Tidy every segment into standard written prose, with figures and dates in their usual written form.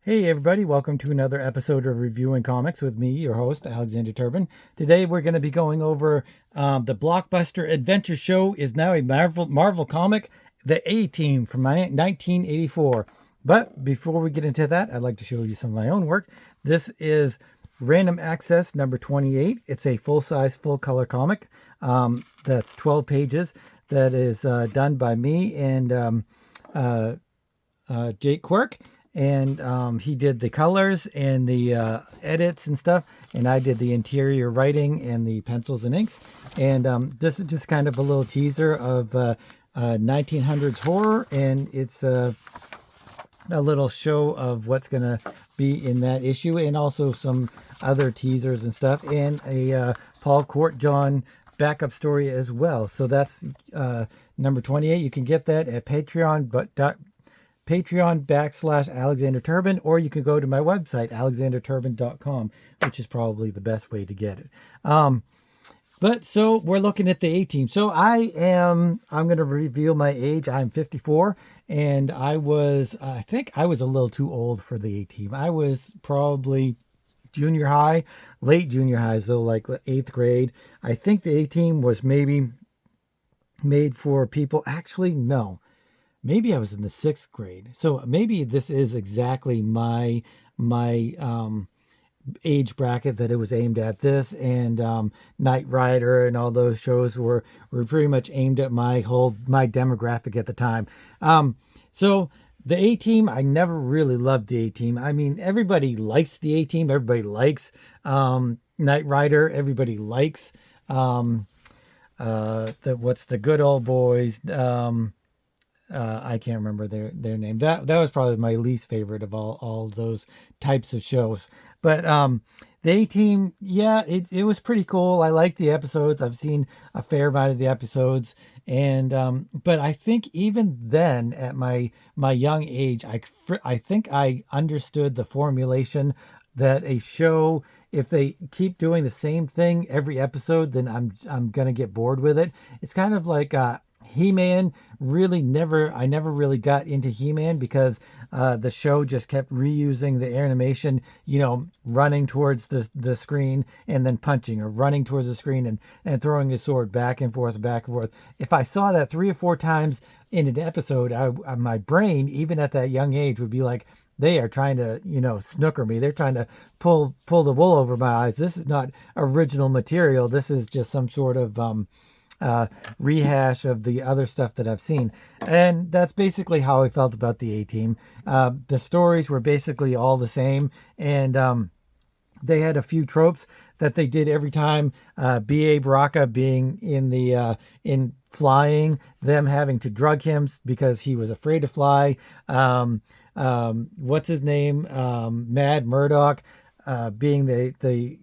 Hey everybody, welcome to another episode of Reviewing Comics with me, your host, Alexander Turbin. Today we're going to be going over the Blockbuster Adventure Show is now a Marvel comic, The A-Team from 1984. But before we get into that, I'd like to show you some of my own work. This is Random Access number 28. It's a full-size, full-color comic that's 12 pages that is done by me and Jake Quirk. And he did the colors and the edits and stuff, and I did the interior writing and the pencils and inks. And this is just kind of a little teaser of 1900s horror, and it's a little show of what's going to be in that issue, and also some other teasers and stuff, and a Paul Courtjohn backup story as well. So that's number 28. You can get that at Patreon.com/Alexander Turbin, or you can go to my website, alexanderturbin.com, which is probably the best way to get it. But so we're looking at the A-Team. So I'm going to reveal my age. I'm 54, and I think I was a little too old for the A-Team. I was probably junior high, late junior high, so like 8th grade. I think the A-Team was maybe made for people. Actually, no. Maybe I was in the 6th grade. So maybe this is exactly my age bracket that it was aimed at. This and Knight Rider and all those shows were pretty much aimed at my demographic at the time. So the A-Team, I never really loved the A-Team. I mean, everybody likes the A-Team. Everybody likes Knight Rider. Everybody likes what's the Good Old Boys. I can't remember their name. That was probably my least favorite of all those types of shows. But the A-Team, yeah, it was pretty cool. I liked the episodes. I've seen a fair amount of the episodes, and but I think even then, at my young age, I think I understood the formulation that a show, if they keep doing the same thing every episode, then I'm gonna get bored with it. It's kind of like He-Man. I never really got into He-Man because the show just kept reusing the animation, running towards the screen and then punching, or running towards the screen and throwing his sword back and forth, back and forth. If I saw that 3 or 4 times in an episode, my brain, even at that young age, would be like, they are trying to, snooker me. They're trying to pull the wool over my eyes. This is not original material. This is just some sort of rehash of the other stuff that I've seen. And that's basically how I felt about the A-Team. The stories were basically all the same, and they had a few tropes that they did every time. B.A. Baraka being in flying, them having to drug him because he was afraid to fly. What's his name? Mad Murdock being the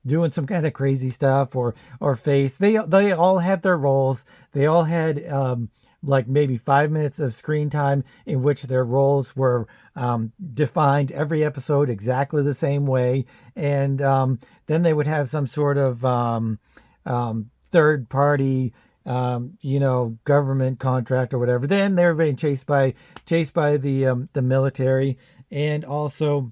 doing some kind of crazy stuff, or face. They all had their roles. They all had like maybe 5 minutes of screen time in which their roles were defined every episode exactly the same way. And then they would have some sort of third party government contract or whatever. Then they were being chased by the military. And also,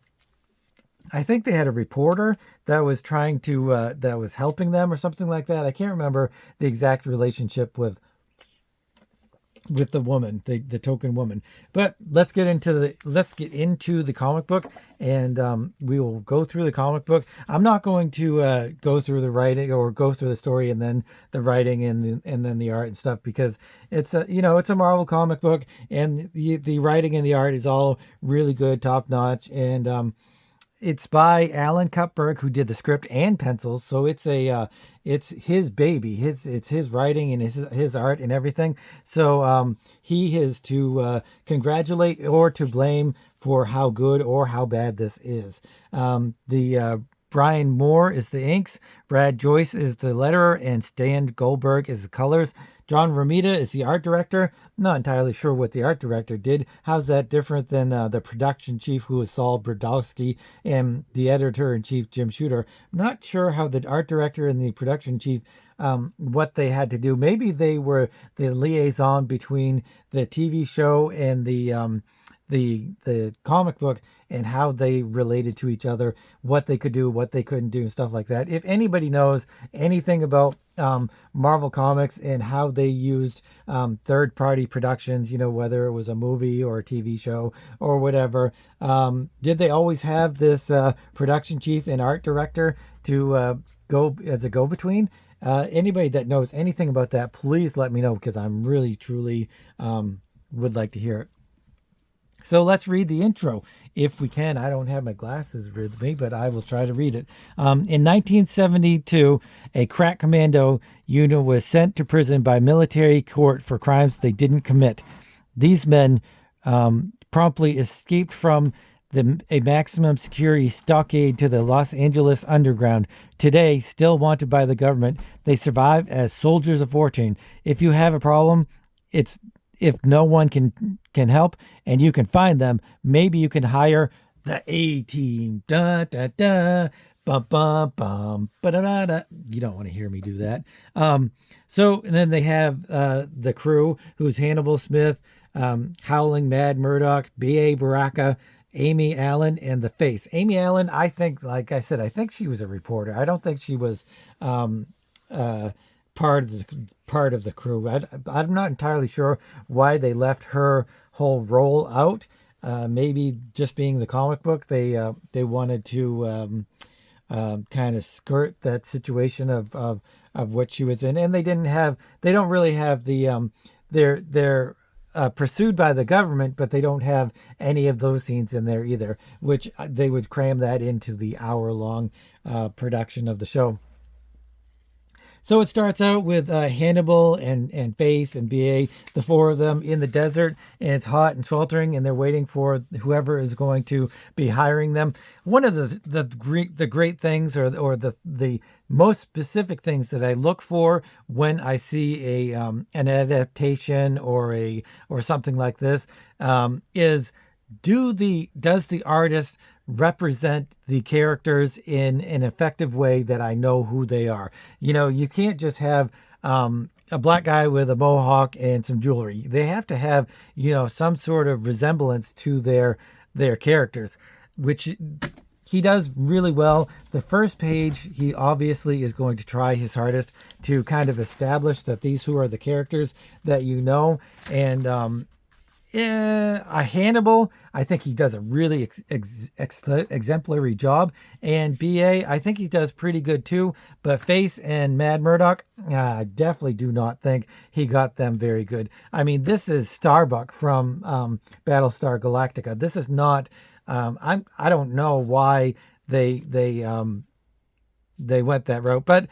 I think they had a reporter that was trying to that was helping them or something like that. I can't remember the exact relationship with the woman, the token woman. But let's get into the comic book, and we will go through the comic book. I'm not going to go through the writing or go through the story and then the writing and then the art and stuff, because it's a Marvel comic book, and the writing and the art is all really good, top notch, and it's by Alan Kupperberg, who did the script and pencils. So it's his baby. It's his writing and his art and everything. So he is to congratulate or to blame for how good or how bad this is. Brian Moore is the inks, Brad Joyce is the letterer, and Stan Goldberg is the colors. John Romita is the art director. I'm not entirely sure what the art director did. How's that different than the production chief, who is Saul Brodowski, and the editor-in-chief, Jim Shooter? I'm not sure how the art director and the production chief, what they had to do. Maybe they were the liaison between the TV show and the comic book and how they related to each other, what they could do, what they couldn't do, and stuff like that. If anybody knows anything about Marvel Comics and how they used third party productions, whether it was a movie or a TV show or whatever, did they always have this production chief and art director to go as a go between? Anybody that knows anything about that, please let me know, because I'm really, truly would like to hear it. So let's read the intro if we can. I don't have my glasses with me, but I will try to read it. In 1972, a crack commando unit was sent to prison by military court for crimes they didn't commit. These men promptly escaped from a maximum security stockade to the Los Angeles underground. Today, still wanted by the government, they survive as soldiers of fortune. If you have a problem, if no one can help and you can find them, maybe you can hire the A-Team. Da da da. Bum bum bum. Ba da da da. You don't want to hear me do that. So and then they have the crew, who's Hannibal Smith, Howling Mad Murdock, B.A. Baraka, Amy Allen, and the Face. Amy Allen, I think, like I said, I think she was a reporter. I don't think she was part of the crew. I'm not entirely sure why they left her whole role out. Maybe just being the comic book, they wanted to kind of skirt that situation of what she was in, and they don't really have the they're pursued by the government, but they don't have any of those scenes in there either, which they would cram that into the hour-long production of the show. So it starts out with Hannibal and Face and BA, the four of them in the desert, and it's hot and sweltering, and they're waiting for whoever is going to be hiring them. One of the great things, or the most specific things that I look for when I see an adaptation or something like this, is does the artist represent the characters in an effective way that I know who they are. You can't just have a black guy with a mohawk and some jewelry. They have to have, some sort of resemblance to their characters, which he does really well. The first page, he obviously is going to try his hardest to kind of establish that these who are the characters that and a Hannibal, I think he does a really exemplary job, and BA, I think he does pretty good too. But Face and Mad Murdock, I definitely do not think he got them very good. I mean, this is Starbuck from Battlestar Galactica. This is not. I don't know why they went that route, but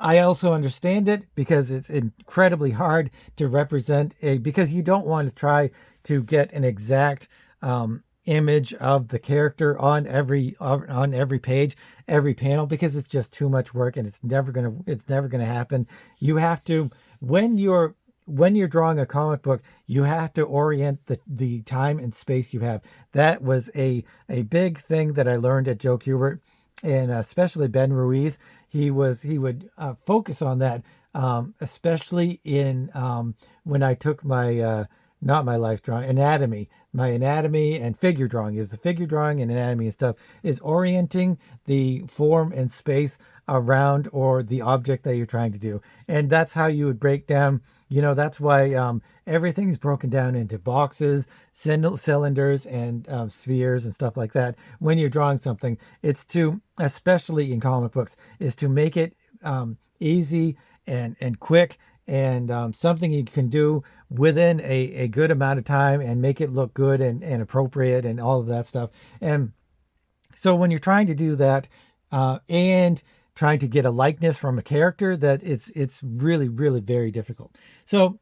I also understand it, because it's incredibly hard to represent because you don't want to try to get an exact image of the character on every page, every panel, because it's just too much work, and it's never gonna happen. You have to, when you're drawing a comic book, you have to orient the time and space you have. That was a big thing that I learned at Joe Kubert, and especially Ben Ruiz. He would focus on that, especially in when I took my not my life drawing, anatomy. My anatomy and figure drawing is the figure drawing and anatomy and stuff is orienting the form and space around or the object that you're trying to do. And that's how you would break down, that's why everything is broken down into boxes, cylinders, and spheres and stuff like that. When you're drawing something, it's to, especially in comic books, is to make it easy and quick, and something you can do within a good amount of time and make it look good and appropriate and all of that stuff. And so when you're trying to do that and trying to get a likeness from a character, that it's really, really very difficult. So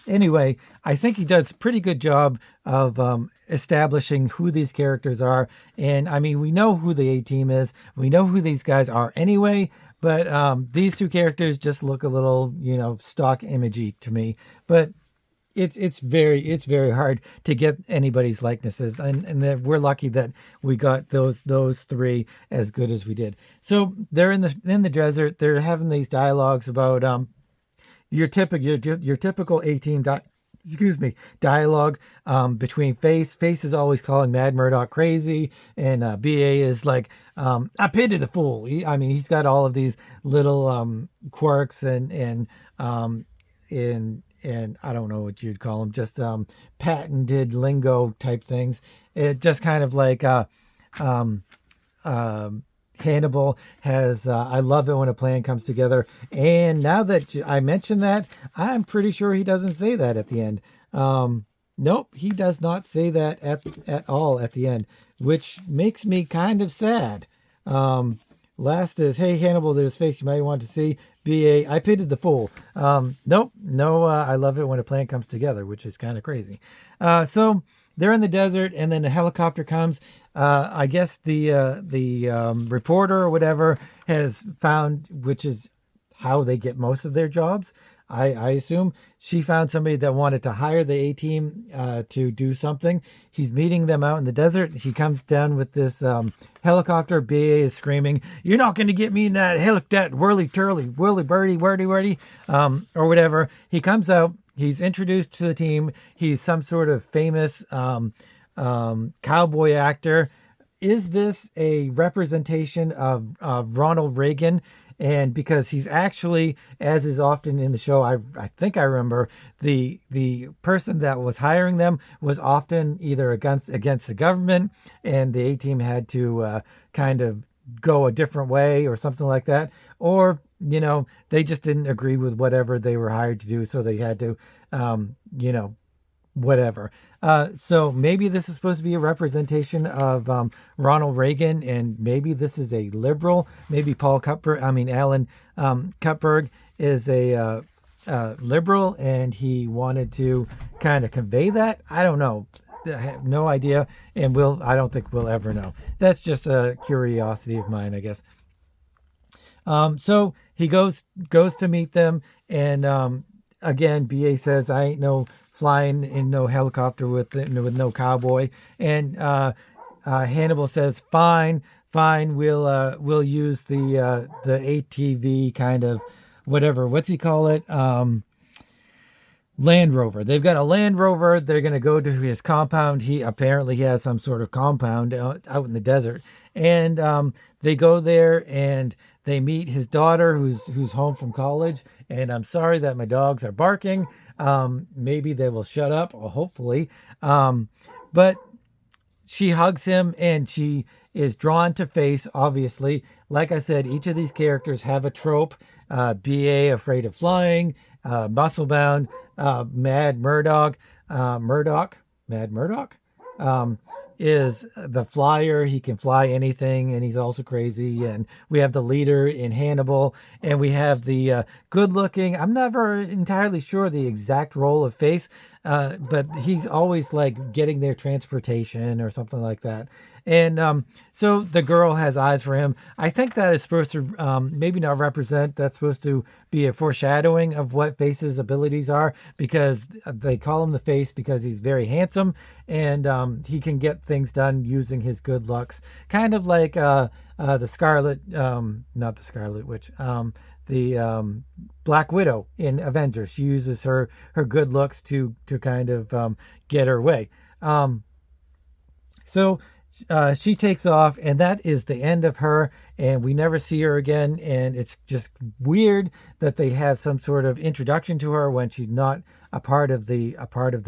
anyway, I think he does a pretty good job of establishing who these characters are. And I mean, we know who the A-Team is. We know who these guys are anyway. But these two characters just look a little, stock imagey to me. But it's very hard to get anybody's likenesses, and we're lucky that we got those three as good as we did. So they're in the desert. They're having these dialogues about your typical A-Team excuse me, dialogue between Face. Face is always calling Mad Murdock crazy, and BA is like, I pity the fool. I mean, he's got all of these little quirks um, and I don't know what you'd call them, just patented lingo type things. It just kind of like um, um, Hannibal has. I love it when a plan comes together. And now that I mentioned that, I'm pretty sure he doesn't say that at the end. Nope, he does not say that at all at the end, which makes me kind of sad. Um, Last is, hey Hannibal, there's Face you might want to see. BA, I pitied the fool. Nope, no. I love it when a plan comes together, which is kind of crazy. So they're in the desert, and then a helicopter comes. I guess the reporter or whatever has found, which is how they get most of their jobs. I assume she found somebody that wanted to hire the A team to do something. He's meeting them out in the desert. He comes down with this helicopter. BA is screaming, "You're not going to get me in that that whirly turly, whirly birdie, wordy wordy," or whatever. He comes out. He's introduced to the team. He's some sort of famous cowboy actor. Is this a representation of Ronald Reagan? And because he's actually, as is often in the show, I think I remember the person that was hiring them was often either against the government, and the A team had to kind of go a different way or something like that, or they just didn't agree with whatever they were hired to do, so they had to whatever. So maybe this is supposed to be a representation of Ronald Reagan, and maybe this is a liberal. Maybe Alan Cutberg is a liberal, and he wanted to kind of convey that. I don't know. I have no idea, and I don't think we'll ever know. That's just a curiosity of mine, I guess. So he goes to meet them, and again, BA says, "I ain't no flying in no helicopter with no cowboy." And Hannibal says, "Fine, fine. We'll use the ATV kind of whatever. What's he call it? Land Rover. They've got a Land Rover. They're going to go to his compound. He has some sort of compound out in the desert, and they go there and they meet his daughter, who's home from college. And I'm sorry that my dogs are barking. Maybe they will shut up, or hopefully. But she hugs him, and she is drawn to Face, obviously. Like I said, each of these characters have a trope. BA, afraid of flying. Musclebound. Mad Murdock. Mad Murdock. Is the flyer. He can fly anything, and he's also crazy. And we have the leader in Hannibal, and we have the good looking. I'm never entirely sure the exact role of Face, but he's always like getting their transportation or something like that. And so the girl has eyes for him. I think that is supposed to maybe not represent, that's supposed to be a foreshadowing of what Face's abilities are, because they call him the Face because he's very handsome, and he can get things done using his good looks. Kind of like the Scarlet, not the Scarlet Witch, the Black Widow in Avengers. She uses her good looks to kind of get her way. So she takes off, and that is the end of her, and we never see her again. And it's just weird that they have some sort of introduction to her when she's not a part of the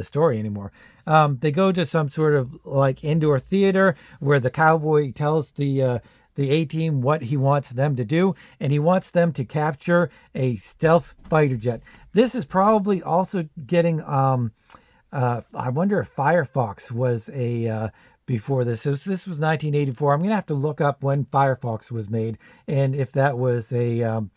story anymore. They go to some sort of like indoor theater where the cowboy tells the A team what he wants them to do, and he wants them to capture a stealth fighter jet. This is probably also getting I wonder if Firefox was a before this. So this was 1984. I'm gonna have to look up when Firefox was made, and if that was a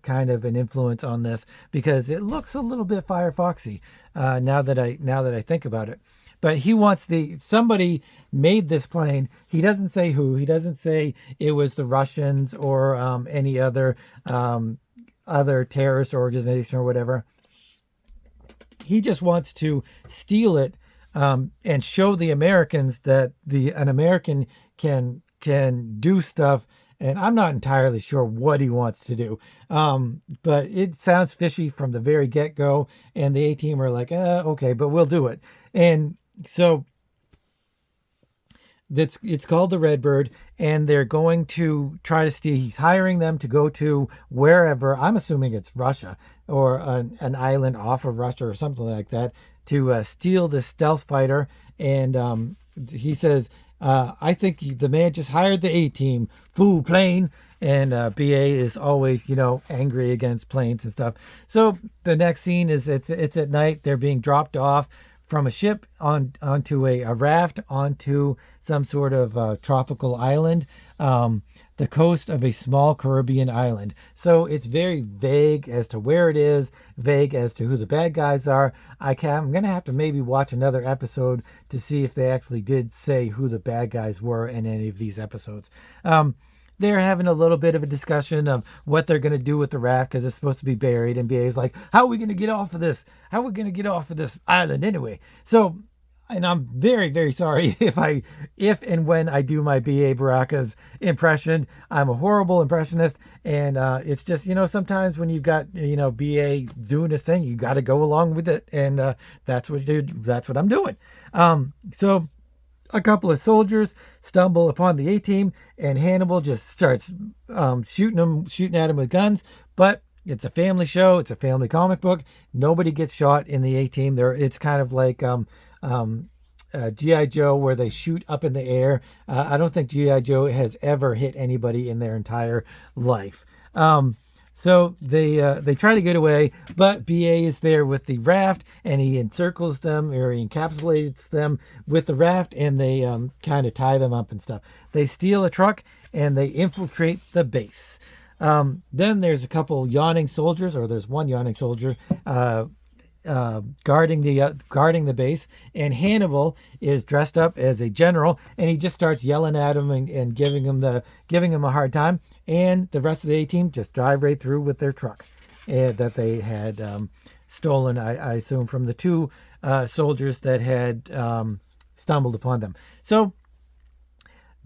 kind of an influence on this, because it looks a little bit Firefoxy now that I think about it. But he wants somebody made this plane. He doesn't say who. He doesn't say it was the Russians or any other terrorist organization or whatever. He just wants to steal it and show the Americans that an American can do stuff and I'm not entirely sure what he wants to do. But it sounds fishy from the very get go, and the A team are like, okay, but we'll do it. And so it's called the Redbird, and they're going to try to steal. He's hiring them to go to wherever. I'm assuming it's Russia or an island off of Russia or something like that to steal this stealth fighter. And he says, "I think the man just hired the A team, fool plane." And BA is always, angry against planes and stuff. So the next scene is it's at night. They're being dropped off from a ship onto a raft onto some sort of tropical island, the coast of a small Caribbean island. So it's very vague as to where it is, vague as to who the bad guys are. I'm going to have to maybe watch another episode to see if they actually did say who the bad guys were in any of these episodes. They're having a little bit of a discussion of what they're going to do with the raft because it's supposed to be buried. And BA's like, how are we going to get off of this? How are we going to get off of this island anyway? So, and I'm very, very sorry if and when I do my BA Baraka's impression. I'm a horrible impressionist. And it's just, sometimes when you've got, BA doing this thing, you got to go along with it. And that's what I'm doing. So a couple of soldiers stumble upon the A team, and Hannibal just starts shooting at him with guns. But it's a family show. It's a family comic book. Nobody gets shot in the A team. It's kind of like G.I. Joe, where they shoot up in the air. I don't think G.I. Joe has ever hit anybody in their entire life. So they try to get away, but BA is there with the raft, and he encircles them, or he encapsulates them with the raft, and they kind of tie them up and stuff. They steal a truck, and they infiltrate the base. Then there's a couple yawning soldiers, or there's one yawning soldier guarding the base, and Hannibal is dressed up as a general, and he just starts yelling at him and giving him a hard time. And the rest of the A team just drive right through with their truck that they had stolen, I assume, from the two soldiers that had stumbled upon them. So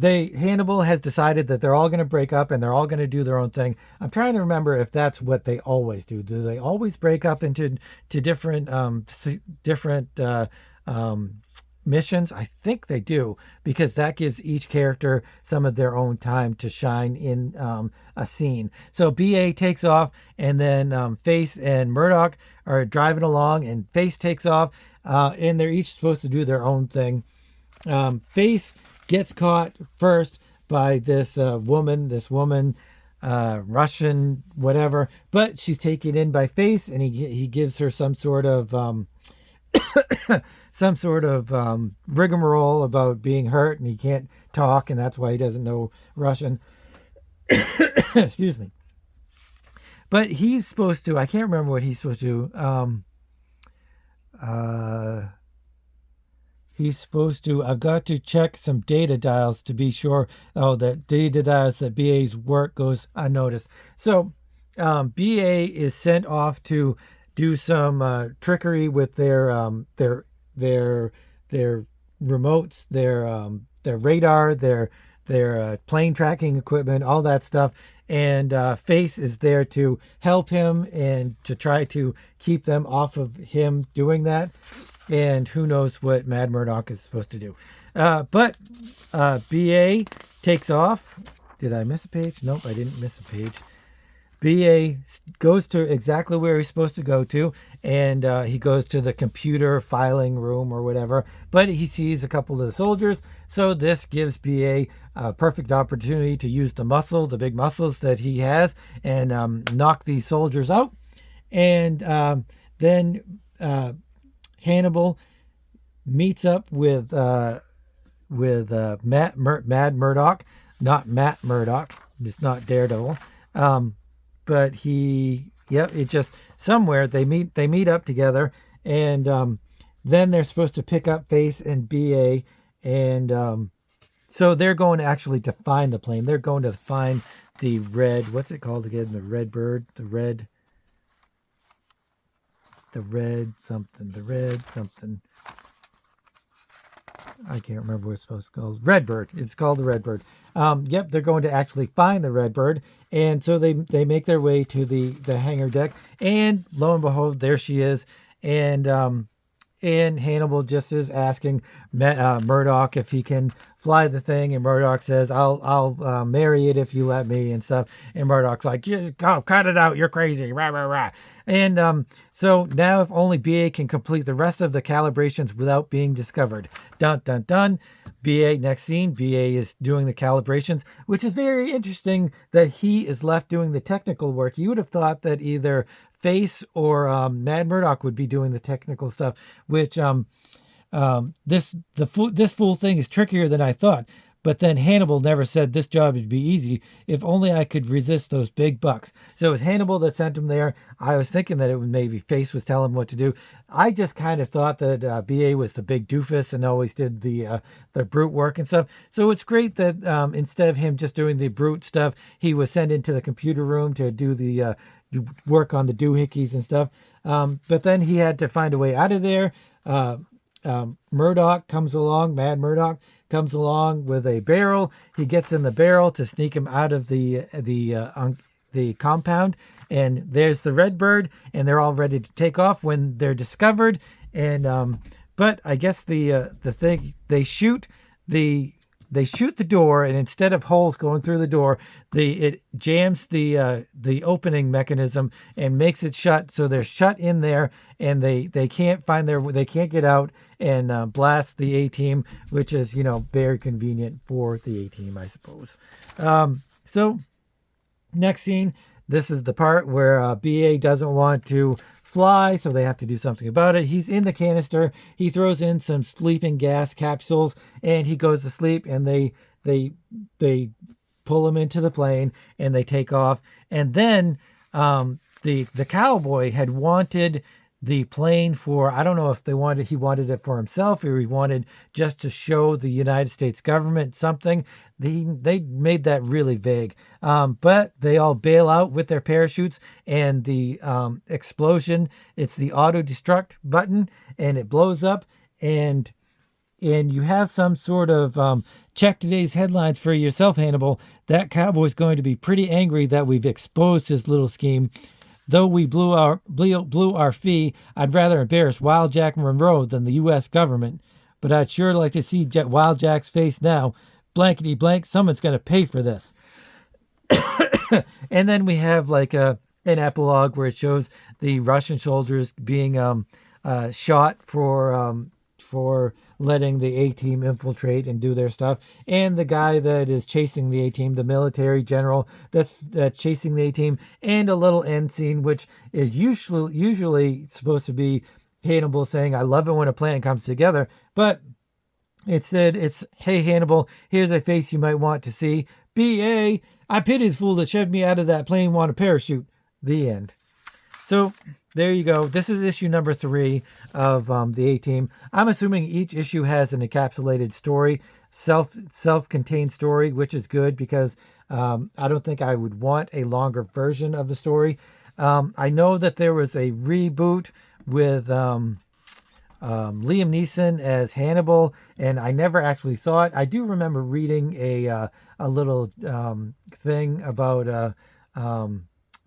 Hannibal has decided that they're all going to break up and they're all going to do their own thing. I'm trying to remember if that's what they always do. Do they always break up into different missions? I think they do, because that gives each character some of their own time to shine in a scene. So BA takes off, and then Face and Murdoch are driving along, and Face takes off, and they're each supposed to do their own thing. Face gets caught first by this woman, Russian, whatever, but she's taken in by Face, and he gives her some sort of rigmarole about being hurt, and he can't talk, and that's why he doesn't know Russian. Excuse me. But he's supposed to, I can't remember what he's supposed to he's supposed to, I've got to check some data dials to be sure, that data dials that BA's work goes unnoticed. So BA is sent off to do some trickery with their remotes, their radar, their plane tracking equipment, all that stuff. And Face is there to help him and to try to keep them off of him doing that. And who knows what Mad Murdoch is supposed to do. But BA takes off. Did I miss a page? Nope, I didn't miss a page. BA goes to exactly where he's supposed to go to, and he goes to the computer filing room or whatever, but he sees a couple of the soldiers, so this gives BA a perfect opportunity to use the big muscles that he has, and knock these soldiers out. And then Hannibal meets up with Mad Murdoch, not Matt Murdock. It's not Daredevil. But it just somewhere they meet up together, and then they're supposed to pick up Face and BA, and so they're going actually to find the plane. They're going to find the what's it called again? The Redbird, the red something. I can't remember what it's supposed to be called. Redbird. It's called the Redbird. Yep, they're going to actually find the Redbird, and so they make their way to the hangar deck, and lo and behold, there she is, and Hannibal just is asking Murdoch if he can fly the thing, and Murdoch says, "I'll marry it if you let me," and stuff. And Murdoch's like, "Go, cut it out! You're crazy!" Rah rah rah. And so now, if only BA can complete the rest of the calibrations without being discovered. Dun dun dun. BA, next scene, BA is doing the calibrations, which is very interesting that he is left doing the technical work. You would have thought that either Face or Mad Murdoch would be doing the technical stuff, which this fool thing is trickier than I thought. But then Hannibal never said this job would be easy. If only I could resist those big bucks. So it was Hannibal that sent him there. I was thinking that it would maybe Face was telling him what to do. I just kind of thought that BA was the big doofus and always did the brute work and stuff. So it's great that instead of him just doing the brute stuff, he was sent into the computer room to do the work on the doohickeys and stuff. But then he had to find a way out of there. Murdoch comes along, Mad Murdoch comes along with a barrel. He gets in the barrel to sneak him out of the compound, and there's the Redbird, and they're all ready to take off when they're discovered. And but I guess the thing, they shoot the door, and instead of holes going through the door, it jams the opening mechanism and makes it shut. So they're shut in there, and they can't they can't get out and blast the A-Team, which is very convenient for the A-Team, I suppose. So next scene, this is the part where BA doesn't want to fly, so they have to do something about it. He's in the canister. He throws in some sleeping gas capsules, and he goes to sleep. And they pull him into the plane, and they take off. And then the cowboy had wanted the plane for, I don't know if he wanted it for himself, or he wanted just to show the United States government something. They made that really vague. But they all bail out with their parachutes, and the explosion, it's the auto destruct button, and it blows up, and you have some sort of check today's headlines for yourself, Hannibal. That cowboy's going to be pretty angry that we've exposed his little scheme. Though we blew our fee, I'd rather embarrass Wild Jack Monroe than the U.S. government. But I'd sure like to see Wild Jack's face now. Blankety blank, someone's going to pay for this. And then we have like an epilogue where it shows the Russian soldiers being shot for letting the A-Team infiltrate and do their stuff, and the guy that is chasing the A-Team, the military general that's chasing the A-Team, and a little end scene, which is usually supposed to be Hannibal saying, "I love it when a plan comes together," but it's, "Hey Hannibal, here's a face you might want to see. B.A., I pity the fool that shoved me out of that plane on a parachute." The end. So there you go. This is issue number 3 of the A-Team. I'm assuming each issue has an encapsulated story, self-contained story, which is good because I don't think I would want a longer version of the story. I know that there was a reboot with Liam Neeson as Hannibal, and I never actually saw it. I do remember reading a little thing about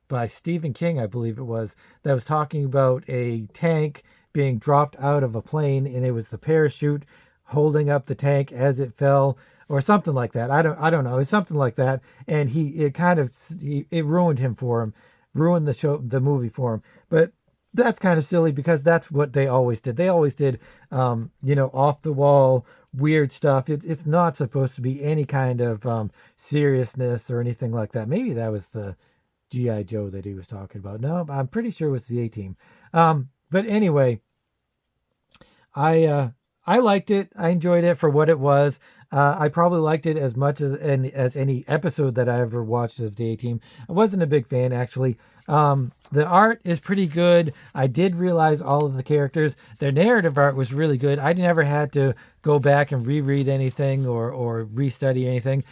by Stephen King, I believe it was, that was talking about a tank being dropped out of a plane, and it was the parachute holding up the tank as it fell, or something like that. I don't know. It's something like that, and it ruined him for him, ruined the movie for him. But that's kind of silly because that's what they always did. They always did, off the wall weird stuff. It's not supposed to be any kind of seriousness or anything like that. Maybe that was the G.I. Joe that he was talking about. No, I'm pretty sure it was the A-Team. But anyway, I liked it. I enjoyed it for what it was. I probably liked it as much as any episode that I ever watched of the A-Team. I wasn't a big fan, actually. The art is pretty good. I did realize all of the characters. Their narrative art was really good. I never had to go back and reread anything or restudy anything.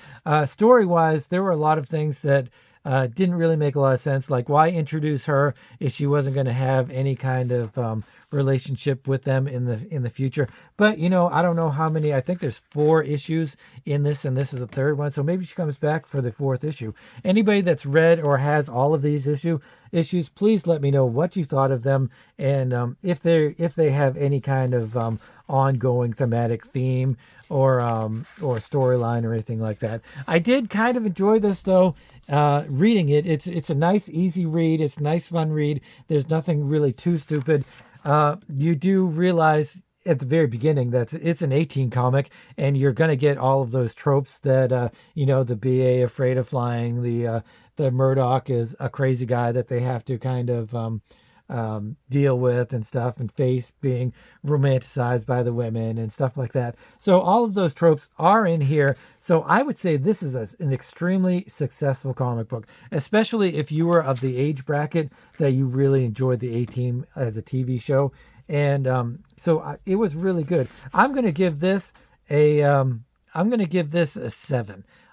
Story-wise, there were a lot of things that didn't really make a lot of sense. Like, why introduce her if she wasn't going to have any kind of relationship with them in the future. But I don't know how many. I think there's 4 issues in this, and this is the 3rd one. So maybe she comes back for the 4th issue. Anybody that's read or has all of these issues, please let me know what you thought of them, and if they have any kind of ongoing thematic theme or storyline or anything like that. I did kind of enjoy this though. Reading it, it's a nice, easy read. It's a nice, fun read. There's nothing really too stupid. You do realize at the very beginning that it's an 18 comic, and you're going to get all of those tropes that the BA afraid of flying, the Murdoch is a crazy guy that they have to kind of deal with and stuff, and Face being romanticized by the women and stuff like that. So all of those tropes are in here. So I would say this is an extremely successful comic book, especially if you were of the age bracket that you really enjoyed the A-Team as a TV show. And it was really good. I'm going to give this a 7.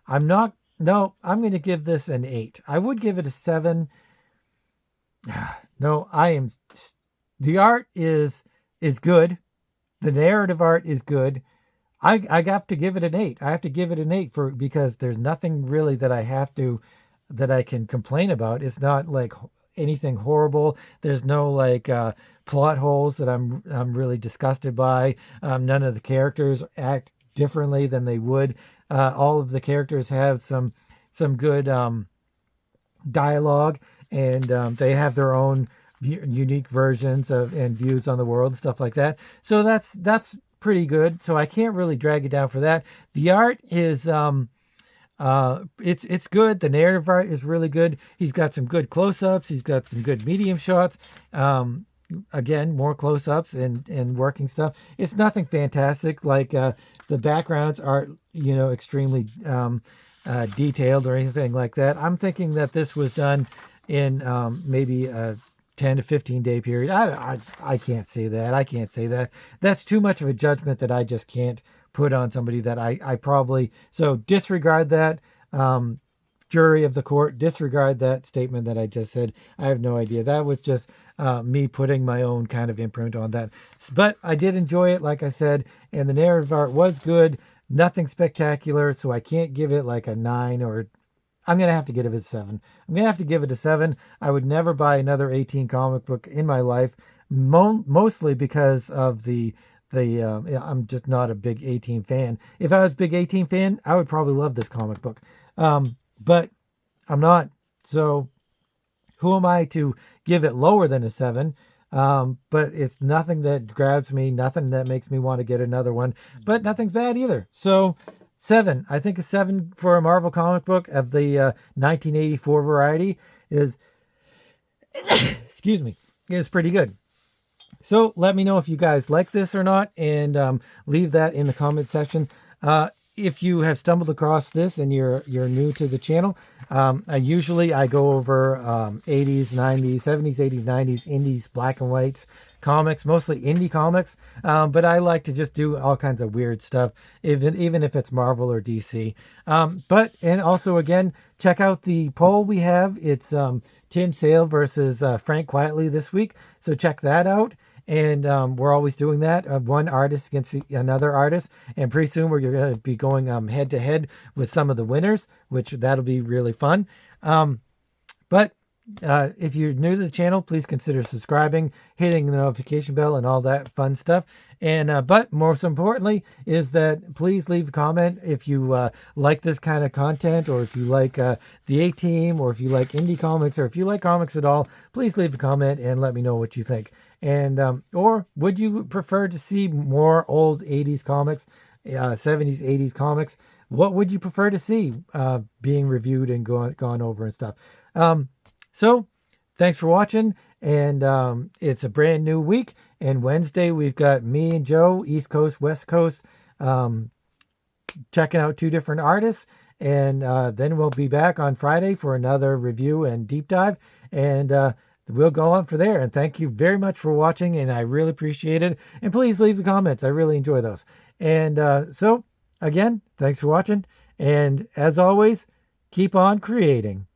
I'm going to give this an 8. I would give it a 7. No, the art is good. The narrative art is good. I have to give it an 8. I have to give it an 8 because there's nothing really that I can complain about. It's not like anything horrible. There's no plot holes that I'm really disgusted by. None of the characters act differently than they would. All of the characters have some good dialogue, and they have their own unique versions and views on the world and stuff like that. So that's pretty good. So I can't really drag it down for that. The art is it's good. The narrative art is really good. He's got some good close-ups. He's got some good medium shots. Again, more close-ups and working stuff. It's nothing fantastic. Like the backgrounds are extremely detailed or anything like that. I'm thinking that this was done in maybe a 10 to 15 day period. I can't say that. I can't say that. That's too much of a judgment that I just can't put on somebody that I probably, so disregard that. Jury of the court, disregard that statement that I just said. I have no idea. That was just me putting my own kind of imprint on that. But I did enjoy it, like I said, and the narrative art was good. Nothing spectacular, so I can't give it like a 9, or I'm going to have to give it a 7. I'm going to have to give it a 7. I would never buy another 18 comic book in my life, mostly because of I'm just not a big 18 fan. If I was a big 18 fan, I would probably love this comic book. But I'm not. So who am I to give it lower than a 7? But it's nothing that grabs me, nothing that makes me want to get another one, but nothing's bad either. So 7, I think a 7 for a Marvel comic book of the 1984 variety is, excuse me, is pretty good. So let me know if you guys like this or not, and leave that in the comment section. If you have stumbled across this and you're new to the channel, I go over 80s, 90s, 70s, 80s, 90s, indies, black and whites comics, mostly indie comics. But I like to just do all kinds of weird stuff, even if it's Marvel or DC. And also, again, check out the poll we have. It's Tim Sale versus Frank Quitely this week. So check that out. And we're always doing that, one artist against another artist. And pretty soon we're going to be going head to head with some of the winners, which that'll be really fun. But if you're new to the channel, please consider subscribing, hitting the notification bell, and all that fun stuff. And but most importantly is that please leave a comment if you like this kind of content, or if you like the A-Team, or if you like indie comics, or if you like comics at all. Please leave a comment and let me know what you think. And or would you prefer to see more old 80s comics, 70s, 80s comics? What would you prefer to see being reviewed and gone over and stuff? So thanks for watching, and it's a brand new week. And Wednesday we've got me and Joe, East Coast, West Coast, checking out 2 different artists. And then we'll be back on Friday for another review and deep dive. And we'll go on for there. And thank you very much for watching, and I really appreciate it. And please leave the comments. I really enjoy those. And so, again, thanks for watching. And as always, keep on creating.